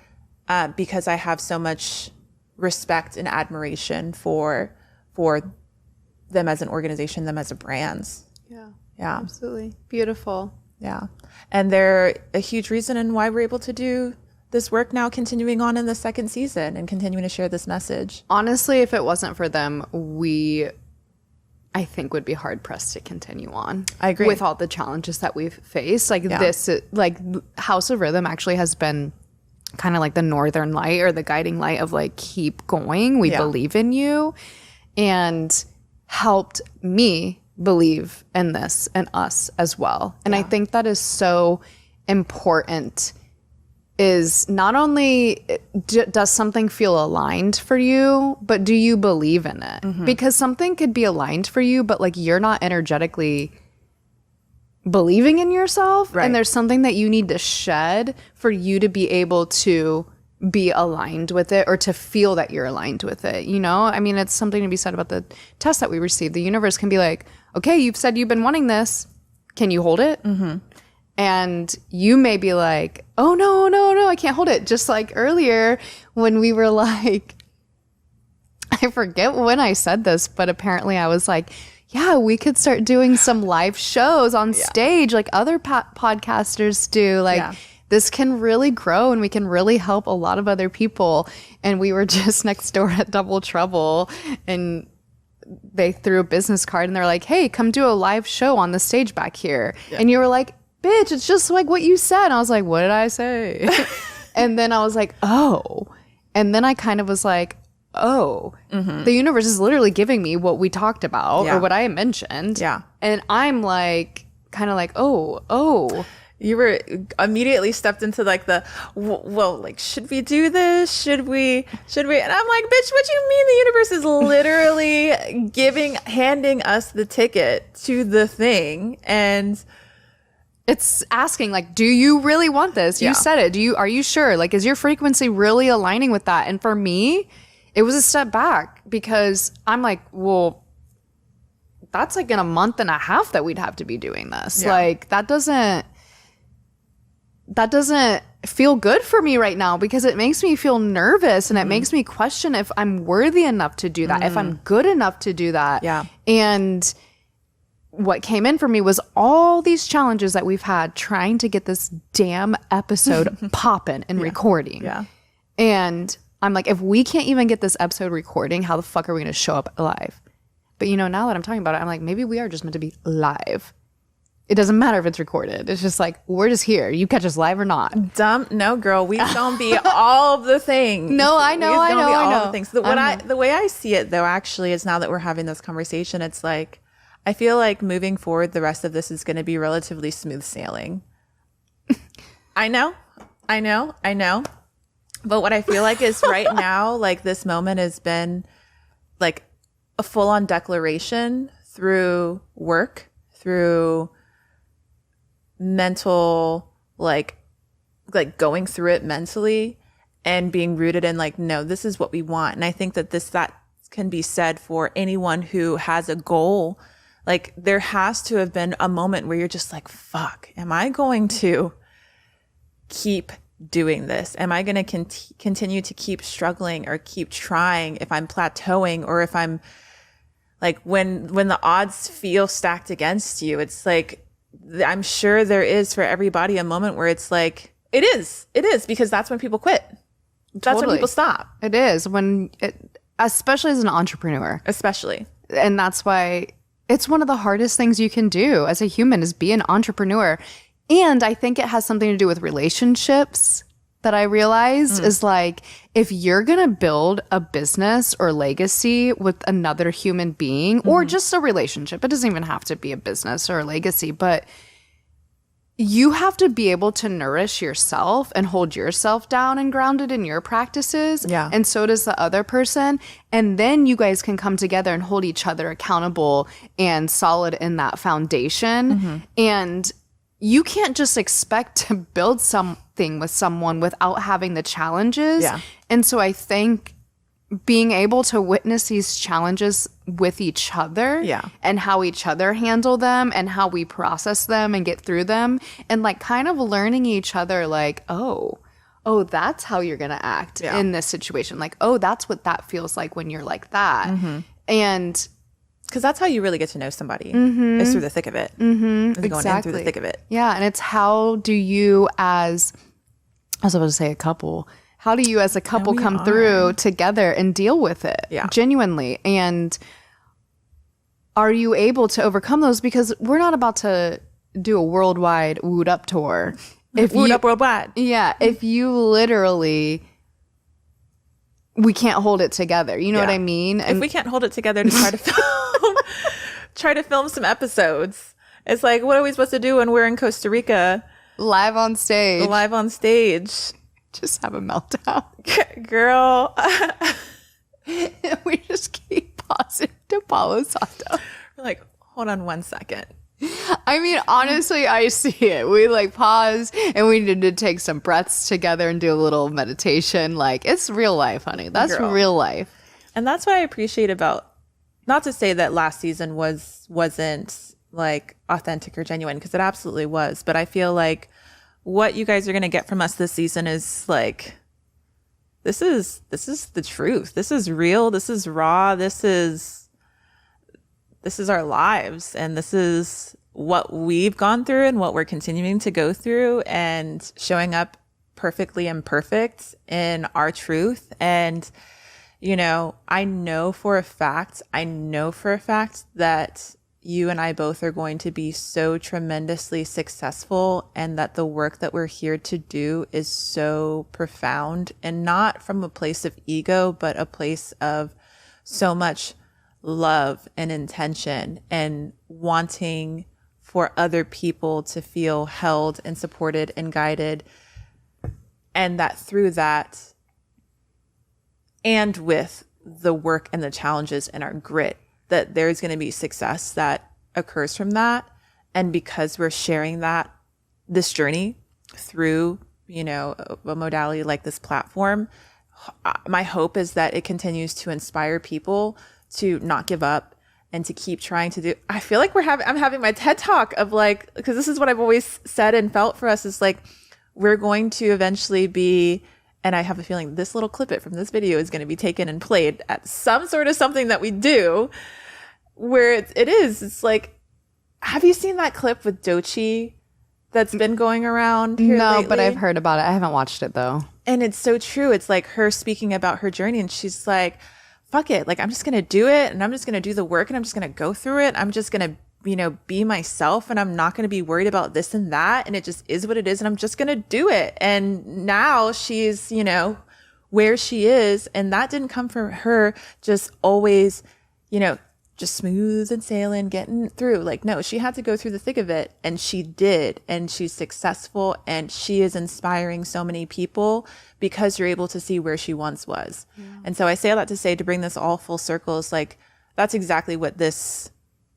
B: because I have so much respect and admiration for them as an organization, them as a brand.
A: Yeah.
B: Yeah.
A: Absolutely. Beautiful.
B: Yeah. And they're a huge reason in why we're able to do this work now, continuing on in the second season and continuing to share this message.
A: Honestly, if it wasn't for them, I think would be hard pressed to continue on.
B: I agree.
A: With all the challenges that we've faced. Like this, like House of Rhythm actually has been kind of like the northern light or the guiding light of like, keep going. We believe in you, and helped me believe in this and us as well. And I think that is so important, is not only does something feel aligned for you, but do you believe in it? Because something could be aligned for you, but like you're not energetically believing in yourself.
B: Right.
A: And there's something that you need to shed for you to be able to be aligned with it, or to feel that you're aligned with it. You know, I mean, it's something to be said about the test that we received. The universe can be like, okay, you've said you've been wanting this. Can you hold it? And you may be like, oh, no, I can't hold it. Just like earlier when we were like, I forget when I said this, but apparently I was like, yeah, we could start doing some live shows on stage like other podcasters do. Like, this can really grow and we can really help a lot of other people. And we were just next door at Double Trouble, and they threw a business card and they're like, hey, come do a live show on the stage back here. And you were like, bitch, it's just like what you said. And I was like, what did I say? And then I was like, oh. And then I kind of was like, oh, the universe is literally giving me what we talked about or what I mentioned. Yeah. And I'm like, kind of like, oh.
B: You were immediately stepped into like the, well, like, should we do this? Should we? And I'm like, bitch, what you mean? The universe is literally handing us the ticket to the thing. And
A: it's asking like, do you really want this? You said it. Are you sure? Like, is your frequency really aligning with that? And for me, it was a step back, because I'm like, well, that's like in a month and a half that we'd have to be doing this. Like, that doesn't feel good for me right now, because it makes me feel nervous and it makes me question if I'm worthy enough to do that, if I'm good enough to do that. Yeah. And what came in for me was all these challenges that we've had trying to get this damn episode popping and recording. Yeah. And I'm like, if we can't even get this episode recording, how the fuck are we going to show up live? But you know, now that I'm talking about it, I'm like, maybe we are just meant to be live. It doesn't matter if it's recorded. It's just like, we're just here. You catch us live or not.
B: No, girl, we gonna be all of the things.
A: No, I know.
B: All the things. The way I see it, though, actually, is now that we're having this conversation, it's like, I feel like moving forward, the rest of this is going to be relatively smooth sailing. I know. But what I feel like is right now, like, this moment has been like a full-on declaration through work, through mental, like going through it mentally and being rooted in like, no, this is what we want. And I think that that can be said for anyone who has a goal. Like, there has to have been a moment where you're just like, fuck, am I going to keep doing this? Am I going to continue to keep struggling or keep trying if I'm plateauing, or if I'm like, when the odds feel stacked against you? It's like, I'm sure there is for everybody a moment where it's like, it is because that's when people quit. That's when people stop.
A: It is especially as an entrepreneur.
B: Especially.
A: And that's why it's one of the hardest things you can do as a human, is be an entrepreneur. And I think it has something to do with relationships that I realized is like, if you're going to build a business or legacy with another human being or just a relationship, it doesn't even have to be a business or a legacy, but you have to be able to nourish yourself and hold yourself down and grounded in your practices.
B: Yeah.
A: And so does the other person. And then you guys can come together and hold each other accountable and solid in that foundation. And you can't just expect to build something with someone without having the challenges.
B: Yeah.
A: And so I think being able to witness these challenges with each other and how each other handle them and how we process them and get through them and like kind of learning each other like, oh, that's how you're going to act in this situation. Like, oh, that's what that feels like when you're like that. And
B: because that's how you really get to know somebody is through the thick of it. Is going in through the thick of it.
A: Yeah. And it's how do you as I was about to say a couple, how do you as a couple come through together and deal with it genuinely? And are you able to overcome those? Because we're not about to do a worldwide Wooed Up tour.
B: Wooed Up worldwide.
A: Yeah. If you literally, we can't hold it together. You know what I mean?
B: If we can't hold it together to try to film some episodes, it's like, what are we supposed to do when we're in Costa Rica?
A: Live on stage.
B: Just
A: have a meltdown.
B: Girl.
A: We just keep pausing to Palo Santo.
B: We're like, hold on 1 second.
A: I mean, honestly, I see it. We like pause and we need to take some breaths together and do a little meditation. Like, it's real life, honey. That's real life.
B: And that's what I appreciate about, not to say that last season wasn't like authentic or genuine, because it absolutely was. But I feel like what you guys are going to get from us this season is like, this is the truth. This is real. This is raw. This is our lives. And this is what we've gone through and what we're continuing to go through, and showing up perfectly imperfect in our truth. And, you know, I know for a fact that you and I both are going to be so tremendously successful, and that the work that we're here to do is so profound, and not from a place of ego, but a place of so much love and intention and wanting for other people to feel held and supported and guided. And that through that, and with the work and the challenges and our grit, that there's going to be success that occurs from that. And because we're sharing this journey through, you know, a modality like this platform, my hope is that it continues to inspire people to not give up and to keep trying to do. I feel like I'm having my TED talk of like, because this is what I've always said and felt for us, is like, we're going to eventually be, and I have a feeling this little clip from this video is going to be taken and played at some sort of something that we do, where it's like, have you seen that clip with Doechii that's been going around here lately?
A: But I've heard about it. I haven't watched it though.
B: And it's so true. It's like her speaking about her journey, and she's like, fuck it. Like, I'm just going to do it, and I'm just going to do the work, and I'm just going to go through it. I'm just going to, you know, be myself, and I'm not going to be worried about this and that. And it just is what it is. And I'm just going to do it. And now she's, you know, where she is. And that didn't come from her just always, you know, just smooth and sailing, getting through. Like, no, she had to go through the thick of it, and she did. And she's successful, and she is inspiring so many people because you're able to see where she once was. Yeah. And so I say that to say, to bring this all full circle, is like, that's exactly what this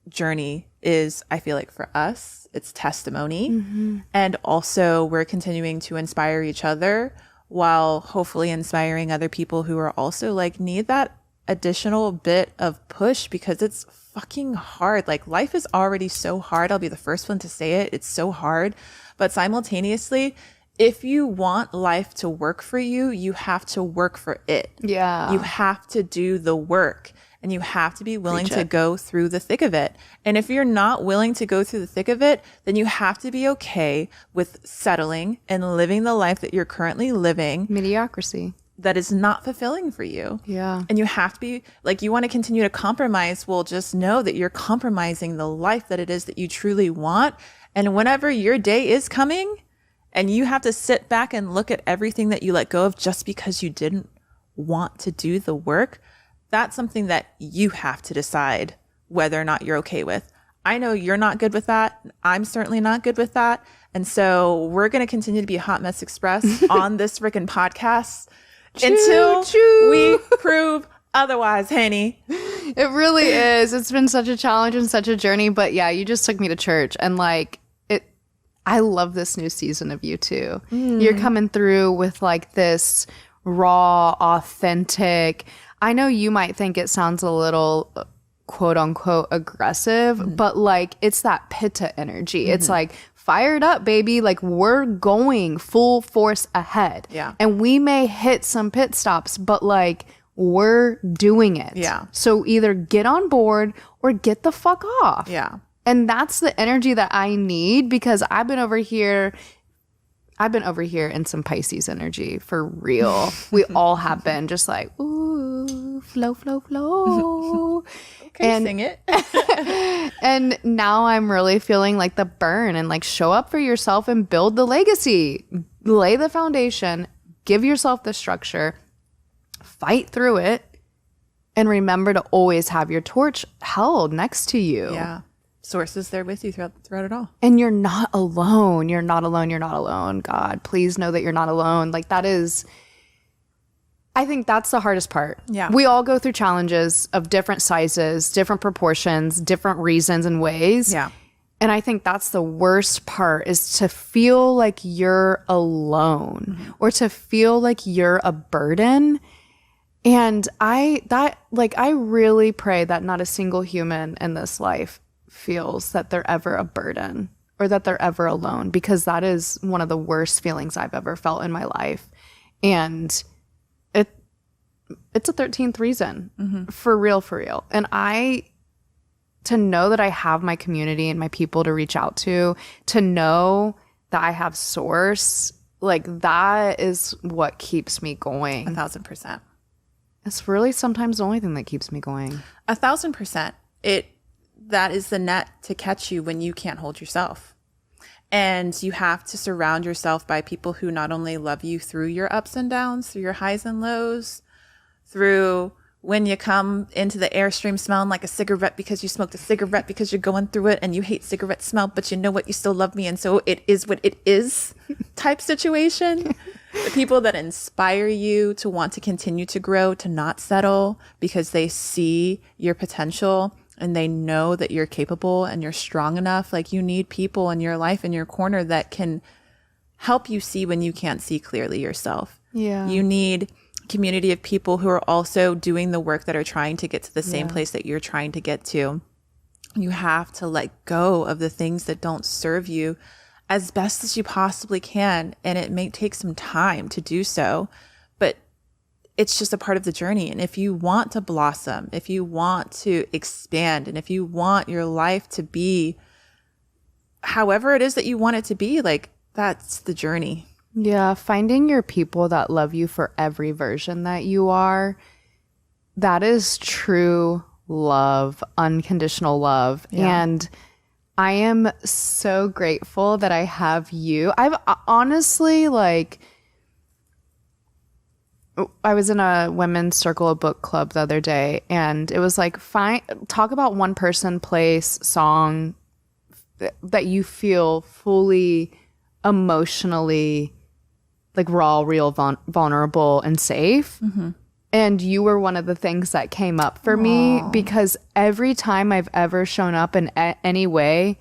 B: journey is. I feel like for us, it's testimony. Mm-hmm. And also we're continuing to inspire each other, while hopefully inspiring other people who are also like, need that additional bit of push, because it's fucking hard. Like, life is already so hard. I'll be the first one to say it. It's so hard. But simultaneously, if you want life to work for you, you have to work for it. Yeah. You have to do the work, and you have to be willing to go through the thick of it. And if you're not willing to go through the thick of it, then you have to be okay with settling and living the life that you're currently living.
A: Mediocrity.
B: That is not fulfilling for you. Yeah. And you have to be like, you want to continue to compromise. Well, just know that you're compromising the life that it is that you truly want. And whenever your day is coming and you have to sit back and look at everything that you let go of just because you didn't want to do the work, that's something that you have to decide whether or not you're okay with. I know you're not good with that. I'm certainly not good with that. And so we're going to continue to be Hot Mess Express on this frickin' podcast until we prove otherwise, Henny.
A: It really is. It's been such a challenge and such a journey. But yeah, you just took me to church, and like I love this new season of you too. You're coming through with like this raw, authentic. I know you might think it sounds a little quote unquote aggressive, but like it's that pitta energy. It's like fired up, baby. Like we're going full force ahead.
B: Yeah.
A: And we may hit some pit stops, but like we're doing it.
B: Yeah.
A: So either get on board or get the fuck off.
B: Yeah.
A: And that's the energy that I need, because I've been over here in some Pisces energy for real. We all have been just like, ooh, flow, flow, flow.
B: Okay,
A: and
B: sing it.
A: And now I'm really feeling like the burn, and like show up for yourself and build the legacy. Lay the foundation, give yourself the structure, fight through it, and remember to always have your torch held next to you.
B: Yeah. Sources there with you throughout it all.
A: And you're not alone. You're not alone. You're not alone. God, please know that you're not alone. Like that is, I think that's the hardest part.
B: Yeah.
A: We all go through challenges of different sizes, different proportions, different reasons and ways.
B: Yeah.
A: And I think that's the worst part, is to feel like you're alone or to feel like you're a burden. And I really pray that not a single human in this life feels that they're ever a burden or that they're ever alone, because that is one of the worst feelings I've ever felt in my life. And it's a 13th reason, for real. And to know that I have my community and my people to reach out to know that I have source, like that is what keeps me going.
B: 1,000%.
A: It's really sometimes the only thing that keeps me going.
B: 1,000%. That is the net to catch you when you can't hold yourself. And you have to surround yourself by people who not only love you through your ups and downs, through your highs and lows, through when you come into the airstream smelling like a cigarette because you smoked a cigarette because you're going through it and you hate cigarette smell, but you know what, you still love me and so it is what it is type situation. The people that inspire you to want to continue to grow, to not settle because they see your potential and they know that you're capable and you're strong enough. Like you need people in your life, in your corner, that can help you see when you can't see clearly yourself.
A: Yeah.
B: You need a community of people who are also doing the work that are trying to get to the same place that you're trying to get to. You have to let go of the things that don't serve you as best as you possibly can. And it may take some time to do so, but it's just a part of the journey. And if you want to blossom, if you want to expand, and if you want your life to be however it is that you want it to be, like that's the journey.
A: Yeah. Finding your people that love you for every version that you are, that is true love, unconditional love.
B: Yeah.
A: And I am so grateful that I have you. I've honestly, like, I was in a women's circle of book club the other day, and it was like, talk about one person, place, song that you feel fully emotionally like raw, real, vulnerable and safe. Mm-hmm. And you were one of the things that came up for me, because every time I've ever shown up in any way,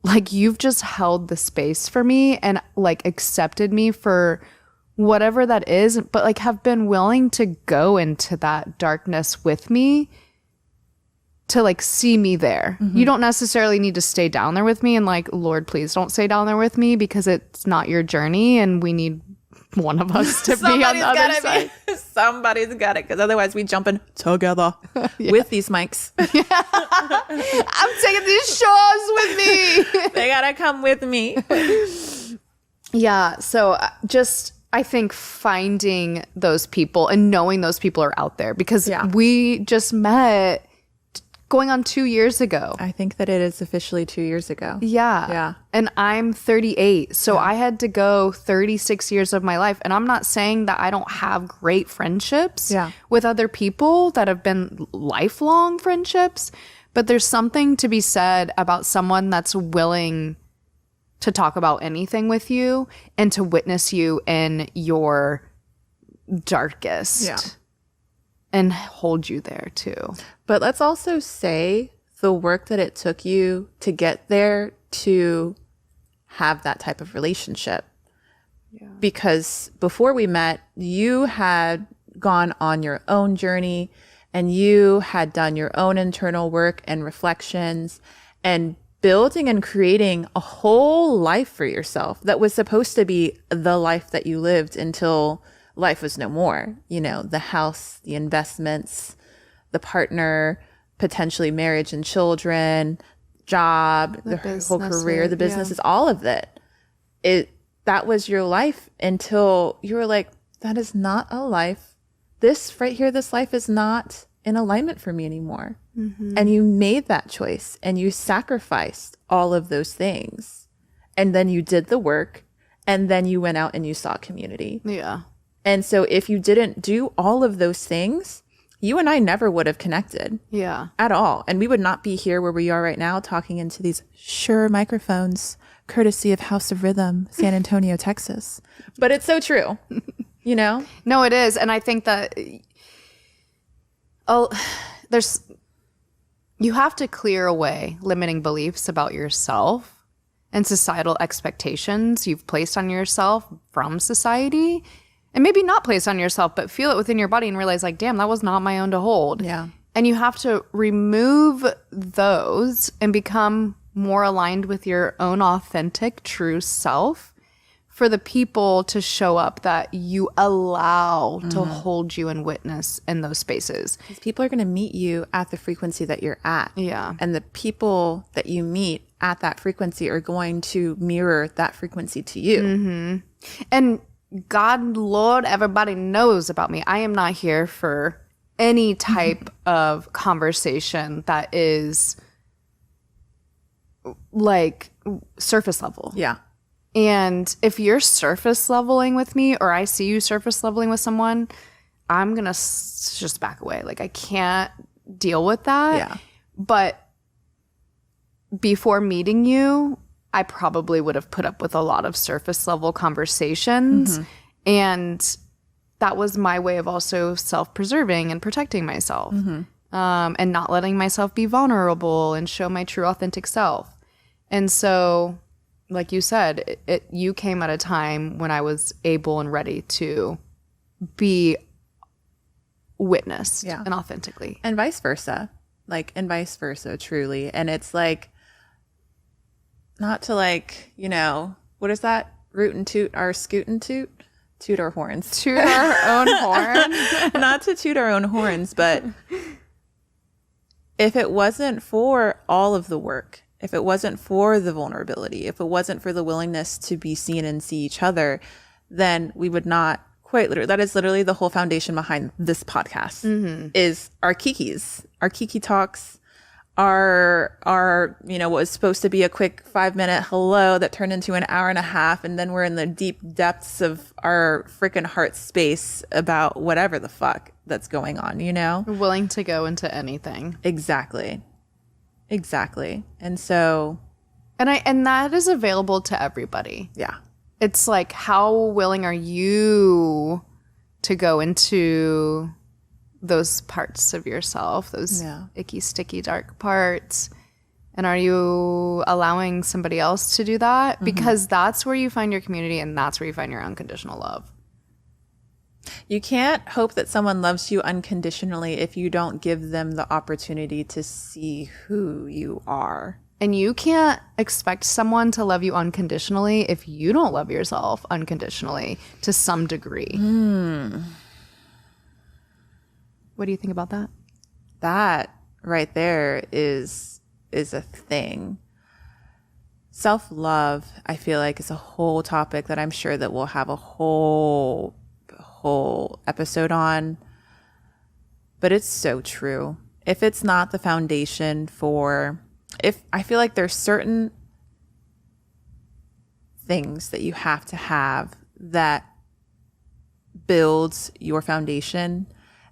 A: like you've just held the space for me and like accepted me for whatever that is, but like have been willing to go into that darkness with me to like see me there. Mm-hmm. You don't necessarily need to stay down there with me, and like, Lord, please don't stay down there with me, because it's not your journey and we need one of us to be on the other side.
B: Somebody's got it, because otherwise we jumping together with these mics.
A: I'm taking these shawls with me.
B: They gotta come with me.
A: Yeah, so just I think finding those people and knowing those people are out there, because we just met going on 2 years ago.
B: I think that it is officially 2 years ago.
A: Yeah.
B: Yeah.
A: And I'm 38. So I had to go 36 years of my life. And I'm not saying that I don't have great friendships with other people that have been lifelong friendships. But there's something to be said about someone that's willing to talk about anything with you and to witness you in your darkest and hold you there too.
B: But let's also say the work that it took you to get there to have that type of relationship. Yeah. Because before we met, you had gone on your own journey and you had done your own internal work and reflections and building and creating a whole life for yourself that was supposed to be the life that you lived until life was no more. You know, the house, the investments, the partner, potentially marriage and children, job, the whole career, the business, is all of it. That was your life until you were like, that is not a life. This right here, this life is not in alignment for me anymore. Mm-hmm. And you made that choice and you sacrificed all of those things. And then you did the work and then you went out and you saw community.
A: Yeah.
B: And so if you didn't do all of those things, you and I never would have connected.
A: Yeah.
B: At all. And we would not be here where we are right now talking into these Shure microphones, courtesy of House of Rhythm, San Antonio, Texas. But it's so true, you know?
A: No, it is. And I think that you have to clear away limiting beliefs about yourself and societal expectations you've placed on yourself from society. And maybe not place on yourself, but feel it within your body and realize like, damn, that was not my own to hold.
B: Yeah.
A: And you have to remove those and become more aligned with your own authentic, true self for the people to show up that you allow to hold you and witness in those spaces.
B: Because people are going to meet you at the frequency that you're at.
A: Yeah.
B: And the people that you meet at that frequency are going to mirror that frequency to you.
A: Mm-hmm. And God, Lord, everybody knows about me. I am not here for any type of conversation that is like surface level.
B: Yeah.
A: And if you're surface leveling with me or I see you surface leveling with someone, I'm going to just back away. Like I can't deal with that.
B: Yeah.
A: But before meeting you, I probably would have put up with a lot of surface level conversations. Mm-hmm. And that was my way of also self-preserving and protecting myself. Mm-hmm. And not letting myself be vulnerable and show my true authentic self. And so, like you said, you came at a time when I was able and ready to be witnessed and authentically.
B: And vice versa. Truly. And it's like, not to like, you know, what is that? Root and toot our scoot and toot? Toot our horns.
A: Toot our own horn?
B: Not to toot our own horns, but if it wasn't for all of the work, if it wasn't for the vulnerability, if it wasn't for the willingness to be seen and see each other, then we would not quite literally, that is literally the whole foundation behind this podcast, is our kikis, our kiki talks, our, you know, what was supposed to be a quick 5-minute hello that turned into an hour and a half. And then we're in the deep depths of our freaking heart space about whatever the fuck that's going on, you know?
A: We're willing to go into anything.
B: Exactly. And so.
A: And that is available to everybody.
B: Yeah.
A: It's like, how willing are you to go into those parts of yourself, those icky, sticky, dark parts? And are you allowing somebody else to do that? Mm-hmm. Because that's where you find your community and that's where you find your unconditional love.
B: You can't hope that someone loves you unconditionally if you don't give them the opportunity to see who you are.
A: And you can't expect someone to love you unconditionally if you don't love yourself unconditionally to some degree. What do you think about that?
B: That right there is a thing. Self-love, I feel like, is a whole topic that I'm sure that we'll have a whole episode on. But it's so true. if it's not the foundation for, if I feel like there's certain things that you have to have that builds your foundation,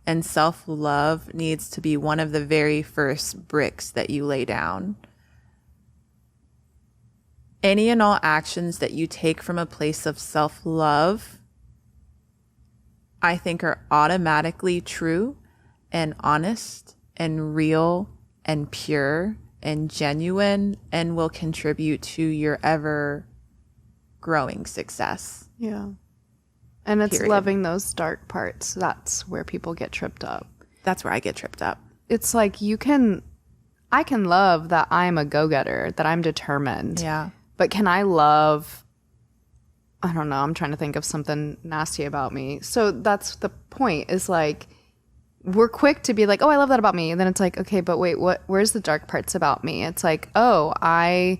B: and self-love needs to be one of the very first bricks that you lay down. Any and all actions that you take from a place of self-love, I think, are automatically true and honest and real and pure and genuine, and will contribute to your ever growing success.
A: Yeah. And it's
B: Period.
A: loving those dark parts. That's where people get tripped up.
B: That's where I get tripped up.
A: It's like I can love that I'm a go-getter, that I'm determined.
B: Yeah.
A: But can I love, I don't know, I'm trying to think of something nasty about me. So that's the point, is like, we're quick to be like, oh, I love that about me. And then it's like, okay, but wait, where's the dark parts about me? It's like, oh, I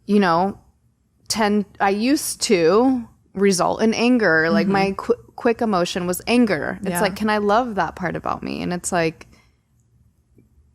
A: used to result in anger. Like my quick emotion was anger. It's like, can I love that part about me? And it's like,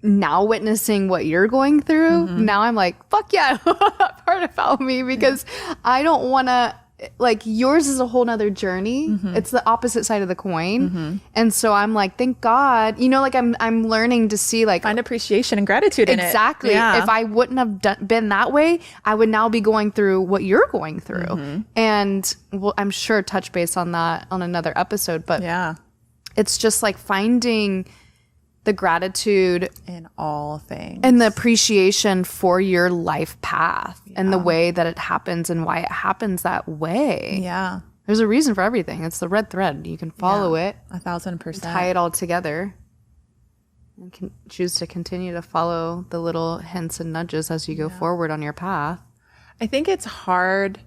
A: now witnessing what you're going through, now I'm like, fuck yeah, I love that part about me, because I don't want to, like, yours is a whole nother journey. It's the opposite side of the coin. And so I'm like, thank God, like I'm learning to see, like,
B: find appreciation and gratitude in it.
A: Exactly. Yeah. If I wouldn't have been that way, I would now be going through what you're going through. And I'm sure touch base on that on another episode, but
B: yeah,
A: it's just like finding the gratitude
B: in all things
A: and the appreciation for your life path and the way that it happens and why it happens that way.
B: Yeah.
A: There's a reason for everything. It's the red thread. You can follow it.
B: 1,000%.
A: Tie it all together. And can choose to continue to follow the little hints and nudges as you go forward on your path.
B: I think it's hard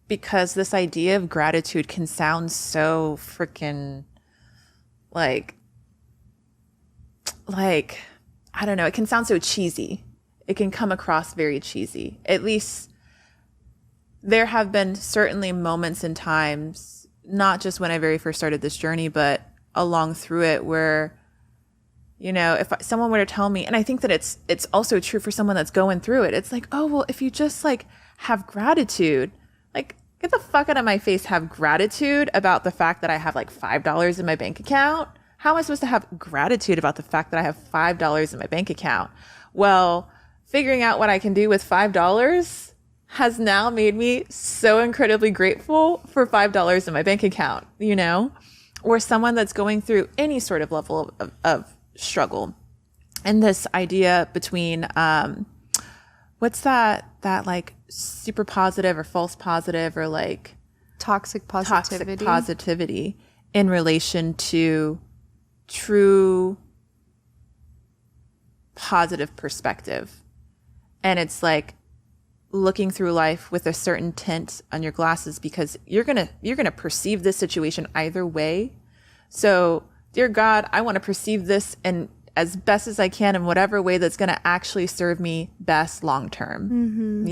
B: because this idea of gratitude can sound so freaking like, I don't know, it can sound so cheesy. It can come across very cheesy. At least there have been certainly moments and times, not just when I very first started this journey, but along through it, where, if someone were to tell me, and I think that it's also true for someone that's going through it, it's like, oh, well, if you just like have gratitude, like, get the fuck out of my face, have gratitude about the fact that I have like $5 in my bank account. How am I supposed to have gratitude about the fact that I have $5 in my bank account? Well, figuring out what I can do with $5 has now made me so incredibly grateful for $5 in my bank account, or someone that's going through any sort of level of struggle. And this idea between, what's that like super positive or false positive or like
A: toxic
B: positivity in relation to true positive perspective. And it's like looking through life with a certain tint on your glasses, because you're gonna perceive this situation either way. So, dear God, I want to perceive this in as best as I can in whatever way that's going to actually serve me best long term.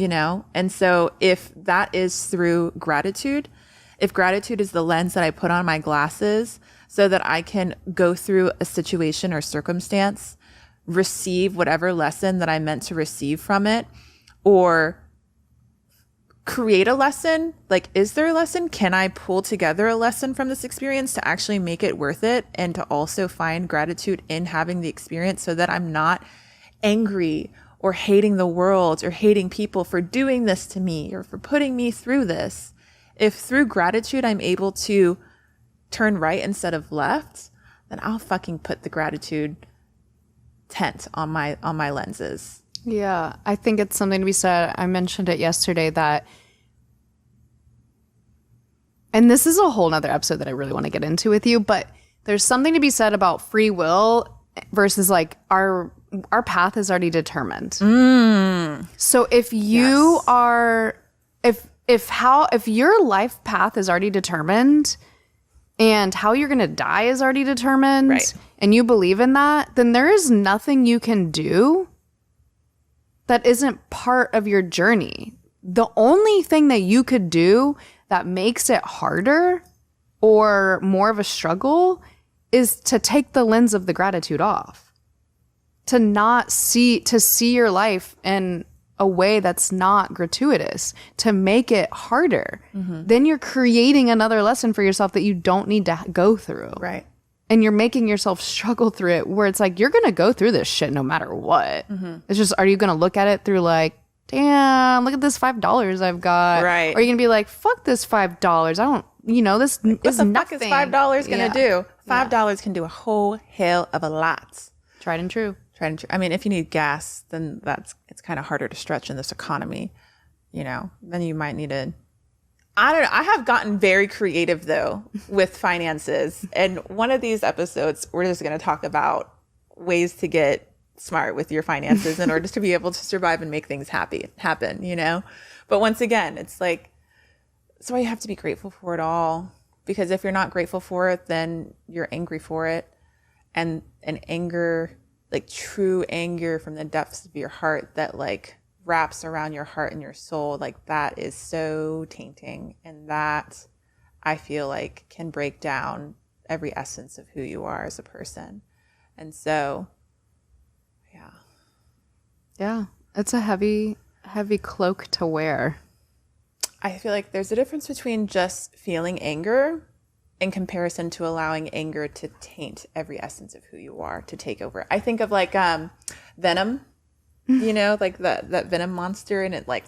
B: And so if that is through gratitude, if gratitude is the lens that I put on my glasses so that I can go through a situation or circumstance, receive whatever lesson that I meant to receive from it, or create a lesson, like, is there a lesson? Can I pull together a lesson from this experience to actually make it worth it, and to also find gratitude in having the experience so that I'm not angry or hating the world or hating people for doing this to me or for putting me through this? If through gratitude I'm able to turn right instead of left, then I'll fucking put the gratitude tent on my lenses.
A: Yeah, I think it's something to be said. I mentioned it yesterday that, and this is a whole nother episode that I really want to get into with you, but there's something to be said about free will versus like our path is already determined. So if you are, if your life path is already determined, and how you're going to die is already determined,
B: right,
A: and you believe in that, then there is nothing you can do that isn't part of your journey. The only thing that you could do that makes it harder or more of a struggle is to take the lens of the gratitude off, to see your life in a way that's not gratuitous, to make it harder. Then you're creating another lesson for yourself that you don't need to go through.
B: Right.
A: And you're making yourself struggle through it, where it's like, you're going to go through this shit no matter what. It's just, are you going to look at it through like, damn, look at this $5 I've got.
B: Right.
A: Or are you going to be like, fuck this $5. I don't, this is
B: What the
A: nothing.
B: fuck is $5 going to do? $5 can do a whole hell of a lot.
A: Tried and true.
B: I mean, if you need gas, then it's kind of harder to stretch in this economy, then you might need to, I don't know. I have gotten very creative though with finances. And one of these episodes, we're just going to talk about ways to get smart with your finances in order to be able to survive and make things happen. But once again, it's like, that's why you have to be grateful for it all. Because if you're not grateful for it, then you're angry for it. And anger, like true anger from the depths of your heart that like wraps around your heart and your soul, like that is so tainting. And that I feel like can break down every essence of who you are as a person. And so, yeah.
A: Yeah. It's a heavy cloak to wear.
B: I feel like there's a difference between just feeling anger in comparison to allowing anger to taint every essence of who you are, to take over. I think of like Venom, like that Venom monster, and it like,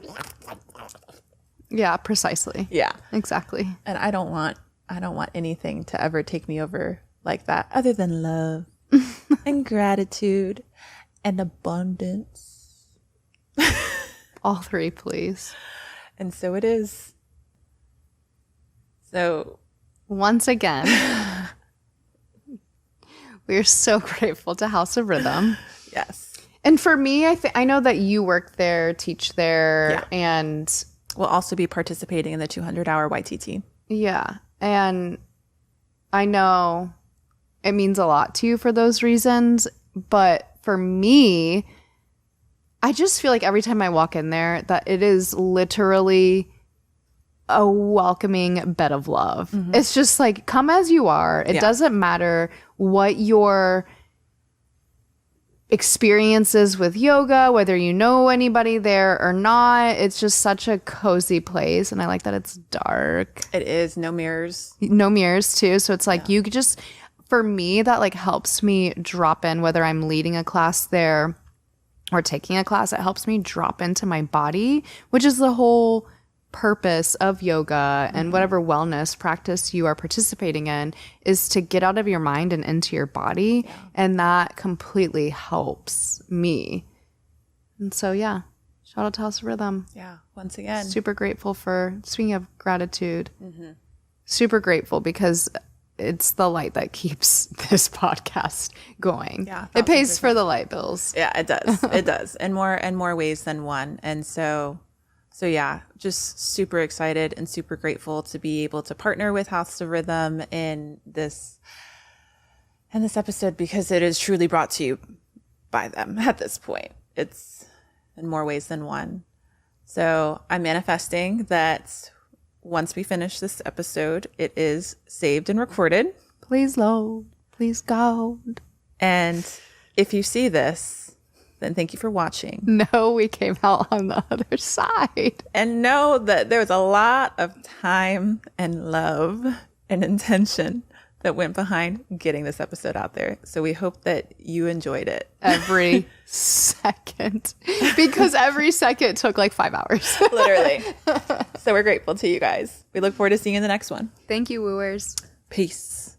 A: yeah, precisely.
B: Yeah,
A: exactly.
B: And I don't want anything to ever take me over like that, other than love and gratitude and abundance.
A: All three, please.
B: And so it is. So
A: once again, we're so grateful to House of Rhythm.
B: Yes.
A: And for me, I know that you work there, teach there, and
B: we'll also be participating in the 200-hour YTT.
A: Yeah. And I know it means a lot to you for those reasons. But for me, I just feel like every time I walk in there that it is literally a welcoming bed of love. Mm-hmm. It's just like, come as you are. It doesn't matter what your experiences with yoga, whether you know anybody there or not. It's just such a cozy place. And I like that it's dark.
B: It is. No mirrors.
A: No mirrors too. So it's like you could just, for me, that like helps me drop in, whether I'm leading a class there or taking a class, it helps me drop into my body, which is the whole purpose of yoga and whatever wellness practice you are participating in, is to get out of your mind and into your body. And that completely helps me. And so, shout out to House of Rhythm.
B: Yeah. Once again,
A: super grateful for, speaking of gratitude, super grateful because it's the light that keeps this podcast going. Yeah. It pays for the light bills.
B: Yeah, it does. It does. In more ways than one. And so yeah, just super excited and super grateful to be able to partner with House of Rhythm in this episode, because it is truly brought to you by them at this point. It's in more ways than one. So I'm manifesting that once we finish this episode, it is saved and recorded.
A: Please load. Please go.
B: And if you see this, then thank you for watching.
A: No, we came out on the other side.
B: And know that there was a lot of time and love and intention that went behind getting this episode out there. So we hope that you enjoyed it.
A: Every second. Because every second took like 5 hours.
B: Literally. So we're grateful to you guys. We look forward to seeing you in the next one.
A: Thank you, wooers.
B: Peace.